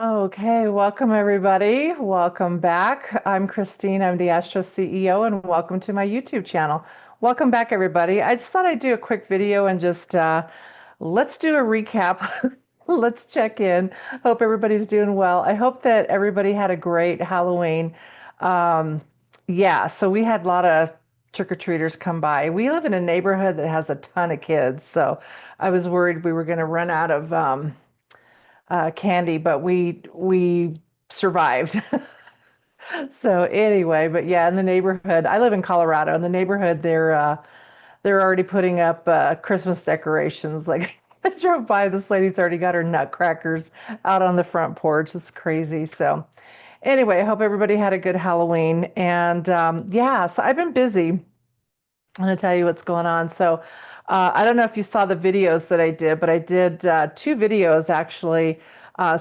Okay, welcome everybody. Welcome back. I'm Christine. I'm the Astro CEO, and welcome to my YouTube channel. Welcome back, everybody. I just thought I'd do a quick video and just let's do a recap. Let's check in. Hope everybody's doing well. I hope that everybody had a great Halloween. Um, yeah, so we had a lot of trick-or-treaters come by. We live in a neighborhood that has a ton of kids, so I was worried we were going to run out of candy, but we survived. So anyway, but yeah, in the neighborhood, I live in Colorado. In the neighborhood, they're already putting up Christmas decorations. Like I drove by, this lady's already got her nutcrackers out on the front porch. It's crazy. So anyway, I hope everybody had a good Halloween. And yeah, so I've been busy. I'm going to tell you what's going on. So, I don't know if you saw the videos that I did, but I did two videos actually,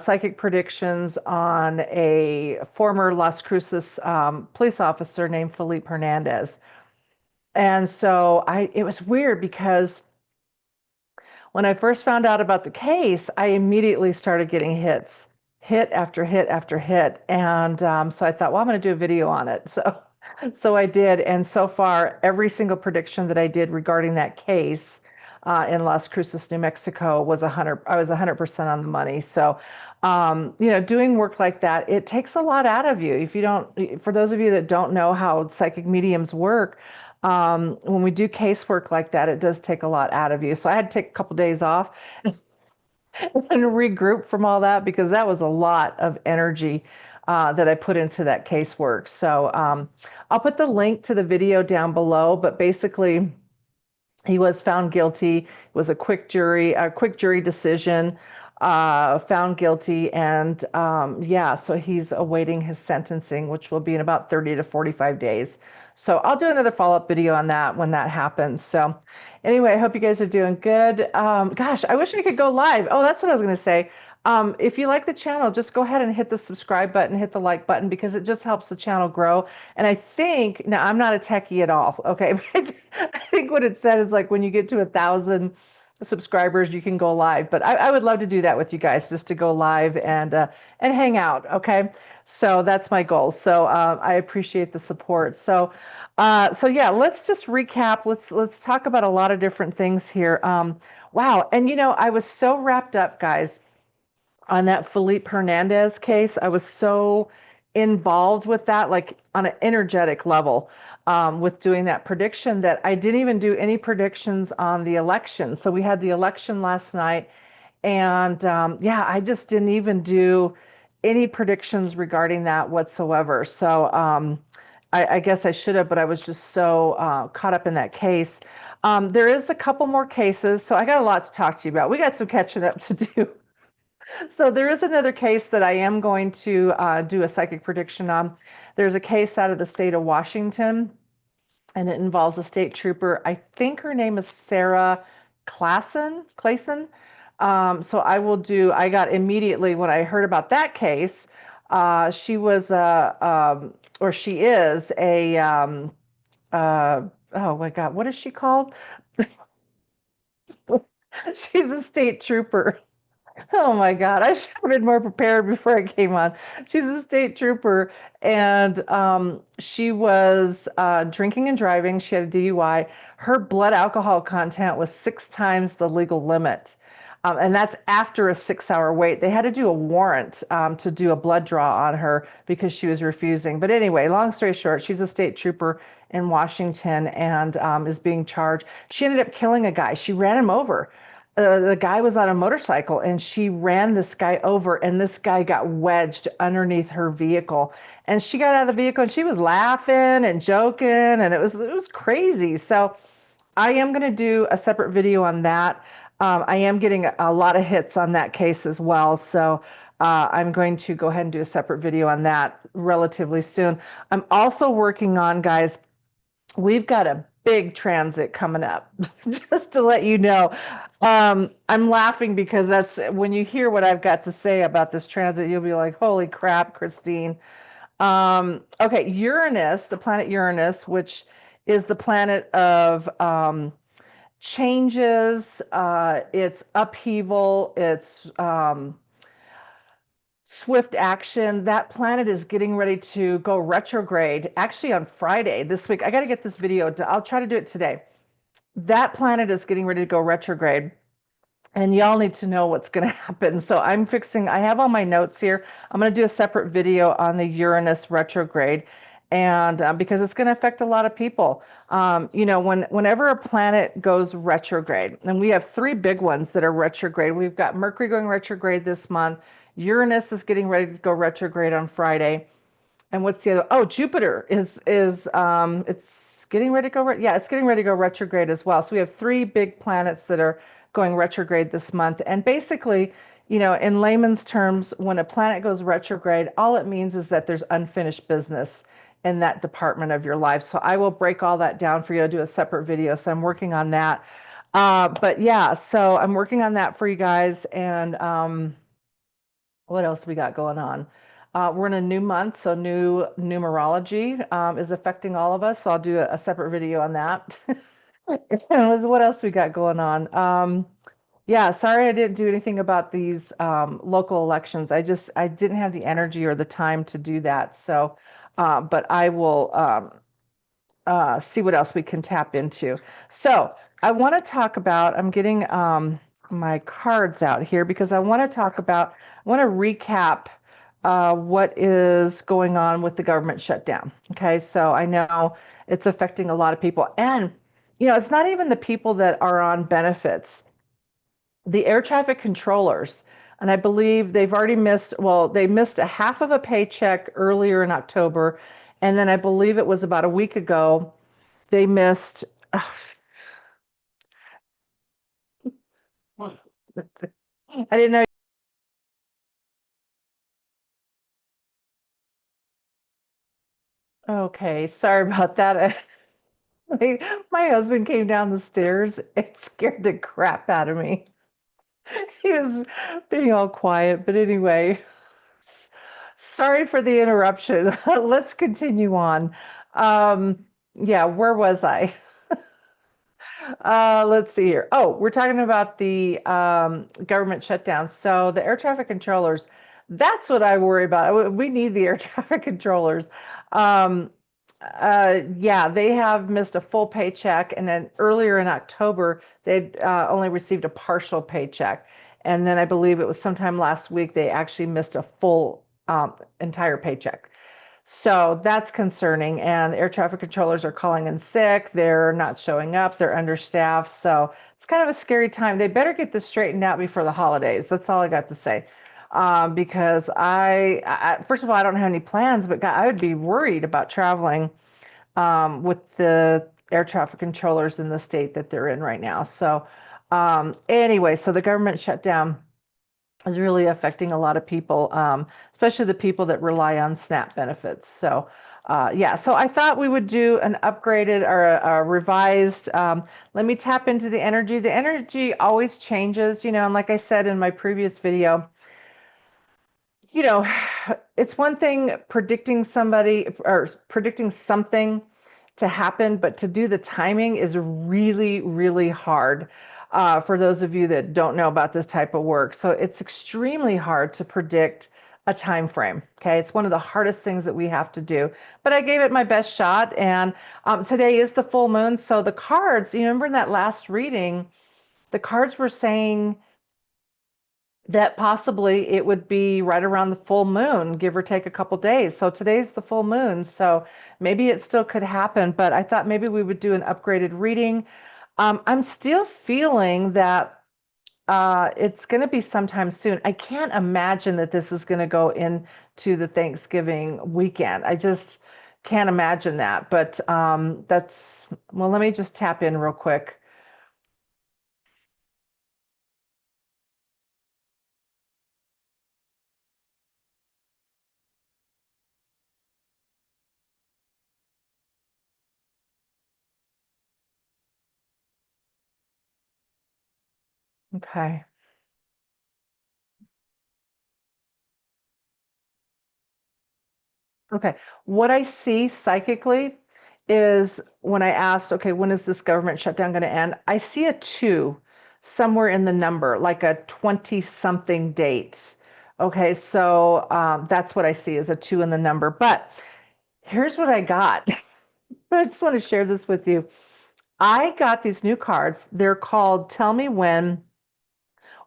psychic predictions on a former Las Cruces police officer named Felipe Hernandez. And so it was weird because when I first found out about the case, I immediately started getting hit after hit after hit. And so I thought, well, I'm going to do a video on it. So I did. And so far, every single prediction that I did regarding that case in Las Cruces, New Mexico was 100. I was 100% on the money. So, doing work like that, it takes a lot out of you. If you don't, for those of you that don't know how psychic mediums work, when we do casework like that, it does take a lot out of you. So I had to take a couple days off and regroup from all that because that was a lot of energy that I put into that casework. So I'll put the link to the video down below, but basically he was found guilty. It was a quick jury decision, found guilty. And yeah, so he's awaiting his sentencing, which will be in about 30 to 45 days. So I'll do another follow-up video on that when that happens. So anyway, I hope you guys are doing good. Gosh, I wish I could go live. Oh, that's what I was going to say. If you like the channel, just go ahead and hit the subscribe button, hit the like button, because it just helps the channel grow. And I think, now I'm not a techie at all, okay? But I think what it said is like when you get to 1,000 subscribers, you can go live. But I would love to do that with you guys, just to go live and hang out, okay? So that's my goal. So I appreciate the support. So yeah, let's just recap. Let's talk about a lot of different things here. Wow, and I was so wrapped up, guys, on that Felipe Hernandez case. I was so involved with that, like on an energetic level, with doing that prediction, that I didn't even do any predictions on the election. So we had the election last night, and yeah, I just didn't even do any predictions regarding that whatsoever. So I guess I should have, but I was just so caught up in that case. There is a couple more cases, so I got a lot to talk to you about. We got some catching up to do. So there is another case that I am going to do a psychic prediction on. There's a case out of the state of Washington, and it involves a state trooper. I think her name is Sarah Clasen. So I got immediately when I heard about that case, she was or she is oh my God, what is she called? She's a state trooper. Oh my God, I should have been more prepared before I came on. She's a state trooper, and she was drinking and driving. She had a DUI. Her blood alcohol content was 6 times the legal limit. And that's after a 6-hour wait. They had to do a warrant to do a blood draw on her because she was refusing. But anyway, long story short, she's a state trooper in Washington and is being charged. She ended up killing a guy. She ran him over. The guy was on a motorcycle and she ran this guy over, and this guy got wedged underneath her vehicle, and she got out of the vehicle and she was laughing and joking, and it was crazy. So I am going to do a separate video on that. I am getting a lot of hits on that case as well, so I'm going to go ahead and do a separate video on that relatively soon. I'm also working on, guys, we've got a big transit coming up, just to let you know. I'm laughing because that's when you hear what I've got to say about this transit, you'll be like, holy crap, Christine. Okay, Uranus, the planet Uranus, which is the planet of changes, it's upheaval, it's swift action. That planet is getting ready to go retrograde actually on Friday this week. I got to get this video. I'll try to do it today. That planet is getting ready to go retrograde. And y'all need to know what's going to happen. So I have all my notes here. I'm going to do a separate video on the Uranus retrograde. And because it's going to affect a lot of people. Whenever a planet goes retrograde, and we have three big ones that are retrograde. We've got Mercury going retrograde this month. Uranus is getting ready to go retrograde on Friday. And what's the other? Oh, Jupiter is it's getting ready to go. Yeah, it's getting ready to go retrograde as well. So we have three big planets that are going retrograde this month. And basically, in layman's terms, when a planet goes retrograde, all it means is that there's unfinished business in that department of your life. So I will break all that down for you. I'll do a separate video. So I'm working on that. But yeah, so I'm working on that for you guys. And what else we got going on? We're in a new month, so new numerology is affecting all of us. So I'll do a separate video on that. What else we got going on? Yeah, sorry I didn't do anything about these local elections. I didn't have the energy or the time to do that. So, but I will see what else we can tap into. So I want to talk about, I'm getting my cards out here because I want to I want to recap what is going on with the government shutdown. Okay, so I know it's affecting a lot of people. And, it's not even the people that are on benefits. The air traffic controllers, and I believe they've already they missed a half of a paycheck earlier in October. And then I believe it was about a week ago, they missed. I didn't know. Okay, sorry about that. My husband came down the stairs. It scared the crap out of me. He was being all quiet, but anyway, sorry for the interruption. Let's continue on. Yeah, where was I? Let's see here. Oh, we're talking about the government shutdown. So the air traffic controllers, that's what I worry about. We need the air traffic controllers. Um, yeah, they have missed a full paycheck, and then earlier in October, they'd only received a partial paycheck. And then I believe it was sometime last week, they actually missed a full entire paycheck. So that's concerning. And air traffic controllers are calling in sick. They're not showing up. They're understaffed. So it's kind of a scary time. They better get this straightened out before the holidays. That's all I got to say. Because first of all, I don't have any plans, but God, I would be worried about traveling with the air traffic controllers in the state that they're in right now. So anyway, so the government shutdown is really affecting a lot of people, especially the people that rely on SNAP benefits. So, yeah, so I thought we would do an upgraded or a revised. Let me tap into the energy. The energy always changes, and like I said in my previous video, you know, it's one thing predicting somebody or predicting something to happen, but to do the timing is really, really hard for those of you that don't know about this type of work. So it's extremely hard to predict a time frame. Okay, it's one of the hardest things that we have to do. But I gave it my best shot, and today is the full moon. So the cards, you remember in that last reading, the cards were saying that possibly it would be right around the full moon, give or take a couple days. So today's the full moon, so maybe it still could happen, but I thought maybe we would do an upgraded reading. I'm still feeling that it's going to be sometime soon. I can't imagine that this is going to go into the Thanksgiving weekend. I just can't imagine that, but well, let me just tap in real quick. Okay. Okay. What I see psychically is when I asked, okay, when is this government shutdown going to end? I see a two somewhere in the number, like a 20 something date. Okay, so that's what I see is a two in the number. But here's what I got. I just want to share this with you. I got these new cards. They're called Tell Me When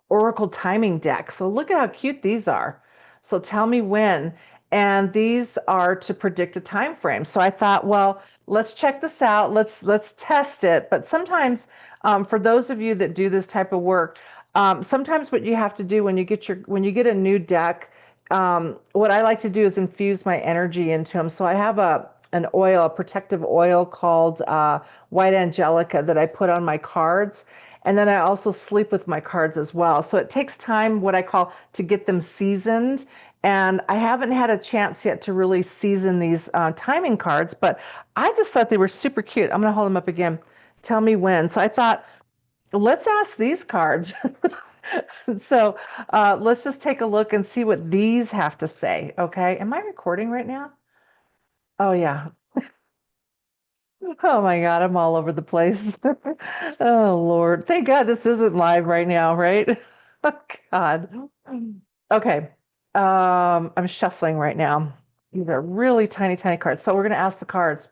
Oracle Timing Deck. So look at how cute these are. So tell me when. And these are to predict a time frame. So I thought, well, let's check this out. Let's test it. But sometimes, for those of you that do this type of work, sometimes what you have to do when you get a new deck, what I like to do is infuse my energy into them. So I have an oil, a protective oil called White Angelica that I put on my cards. And then I also sleep with my cards as well. So it takes time, what I call, to get them seasoned. And I haven't had a chance yet to really season these timing cards, but I just thought they were super cute. I'm going to hold them up again. Tell me when. So I thought, let's ask these cards. So let's just take a look and see what these have to say. Okay. Am I recording right now? Oh, yeah. Oh my God, I'm all over the place. Oh Lord. Thank God this isn't live right now, right? Oh God. Okay. I'm shuffling right now. These are really tiny, tiny cards. So we're going to ask the cards.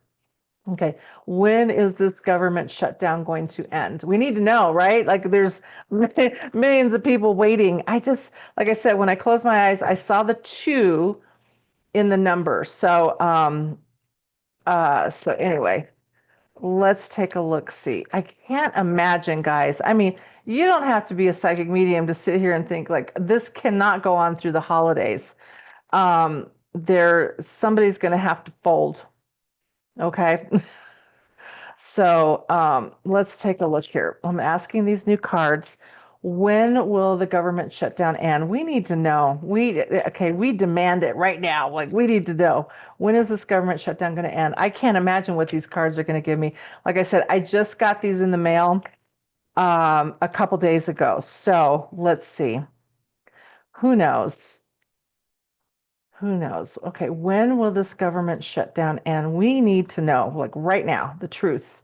Okay. When is this government shutdown going to end? We need to know, right? Like there's millions of people waiting. Like I said, when I closed my eyes, I saw the two in the number. So anyway. Let's take a look. See, I can't imagine, guys. I mean, you don't have to be a psychic medium to sit here and think like this cannot go on through the holidays. Somebody's going to have to fold. Okay. So let's take a look here. I'm asking these new cards. When will the government shutdown end? We need to know. We demand it right now. Like we need to know, when is this government shutdown going to end? I can't imagine what these cards are going to give me. Like I said, I just got these in the mail a couple days ago. So let's see. Who knows? Who knows? Okay, when will this government shutdown end? We need to know, like right now, the truth.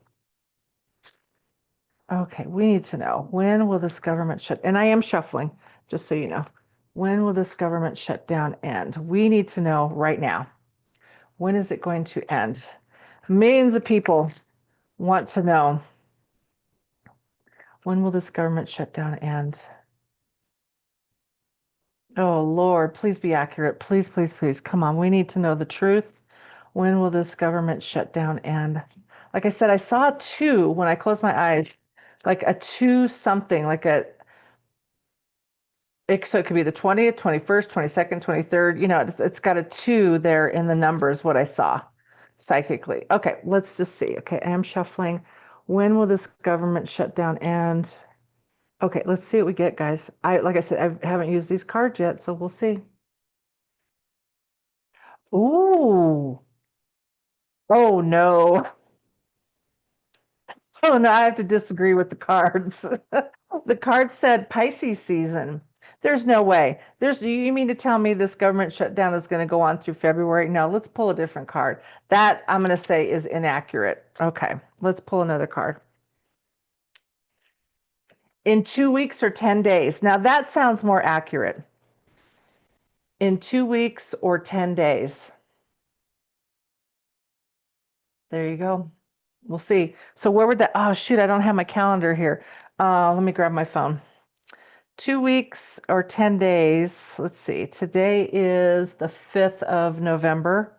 Okay, we need to know, when will this government shut, and I am shuffling, just so you know. When will this government shutdown end? We need to know right now. When is it going to end? Millions of people want to know, when will this government shutdown end? Oh Lord, please be accurate. Please, please, please. Come on, we need to know the truth. When will this government shutdown end? Like I said, I saw a two when I closed my eyes, like a two something, so it could be the 20th, 21st, 22nd, 23rd. It's got a two there in the numbers, what I saw psychically. Okay, let's just see. Okay, I am shuffling. When will this government shutdown end? Okay, let's see what we get, guys. Like I said, I haven't used these cards yet, so we'll see. Ooh. Oh no. Oh no, I have to disagree with the cards. The card said Pisces season. There's no way. You mean to tell me this government shutdown is going to go on through February? No, let's pull a different card. That I'm going to say is inaccurate. Okay, let's pull another card. In 2 weeks or 10 days. Now that sounds more accurate. In 2 weeks or 10 days. There you go. We'll see. So where would that? Oh, shoot, I don't have my calendar here. Let me grab my phone. 2 weeks or 10 days. Let's see. Today is the 5th of November.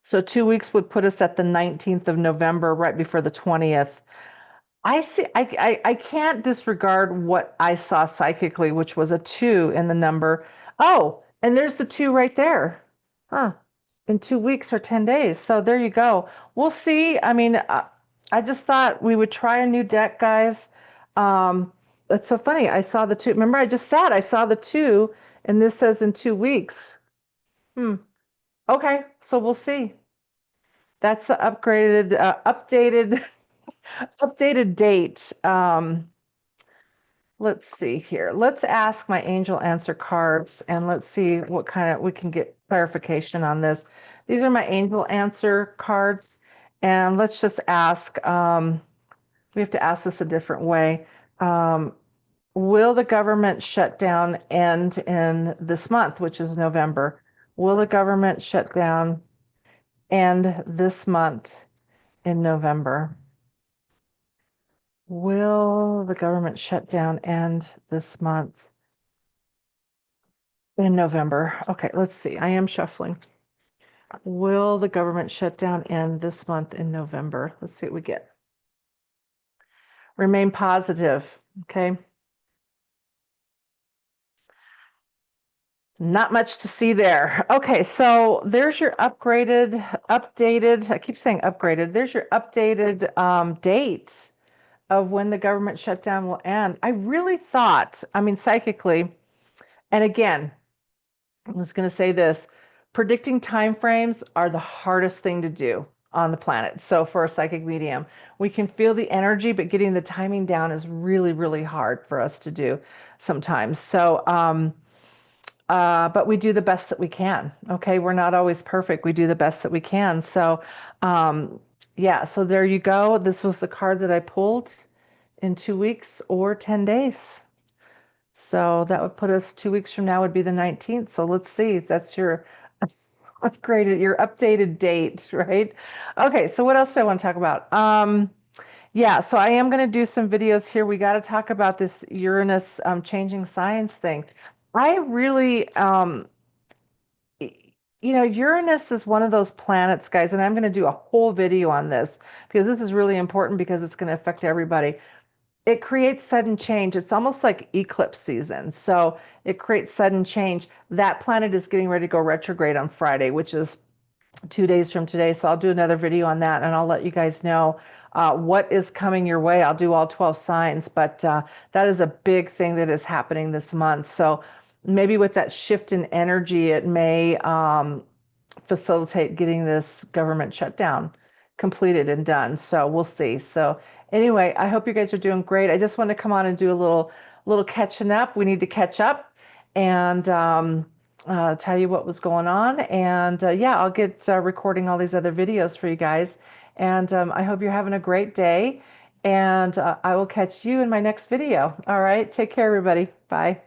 So 2 weeks would put us at the 19th of November, right before the 20th. I see. I can't disregard what I saw psychically, which was a two in the number. Oh, and there's the two right there. Huh. In 2 weeks or 10 days. So there you go. We'll see. I mean, I just thought we would try a new deck, guys. That's so funny. I saw the two. Remember, I saw the two, and this says in 2 weeks. Hmm. Okay. So we'll see. That's the updated, updated date. Let's see here. Let's ask my angel answer cards and let's see what kind of we can get clarification on this. These are my angel answer cards, and let's just ask. We have to ask this a different way. will the government shutdown end in this month, which is November? Will the government shutdown end this month in November? Will the government shutdown end this month in November? Okay, let's see. I am shuffling. Will the government shutdown end this month in November? Let's see what we get. Remain positive. Okay. Not much to see there. Okay, so there's your updated, I keep saying upgraded. There's your updated date of when the government shutdown will end. I really thought, I mean, psychically, and again, I was going to say this, predicting time frames are the hardest thing to do on the planet. So for a psychic medium, we can feel the energy, but getting the timing down is really, really hard for us to do sometimes. So, but we do the best that we can. Okay, we're not always perfect. We do the best that we can. So, yeah. So there you go. This was the card that I pulled in 2 weeks or 10 days. So that would put us 2 weeks from now would be the 19th. So let's see. That's your upgraded, your updated date, right? Okay. So what else do I want to talk about? Yeah. So I am going to do some videos here. We got to talk about this Uranus changing signs thing. I really, Uranus is one of those planets, guys, and I'm going to do a whole video on this because this is really important because it's going to affect everybody. It creates sudden change. It's almost like eclipse season. So it creates sudden change. That planet is getting ready to go retrograde on Friday, which is 2 days from today. So I'll do another video on that and I'll let you guys know what is coming your way. I'll do all 12 signs, but that is a big thing that is happening this month. So maybe with that shift in energy, it may facilitate getting this government shutdown completed and done. So we'll see. So anyway, I hope you guys are doing great. I just want to come on and do a little catching up. We need to catch up and tell you what was going on. And yeah, I'll get recording all these other videos for you guys. And I hope you're having a great day. And I will catch you in my next video. All right. Take care, everybody. Bye.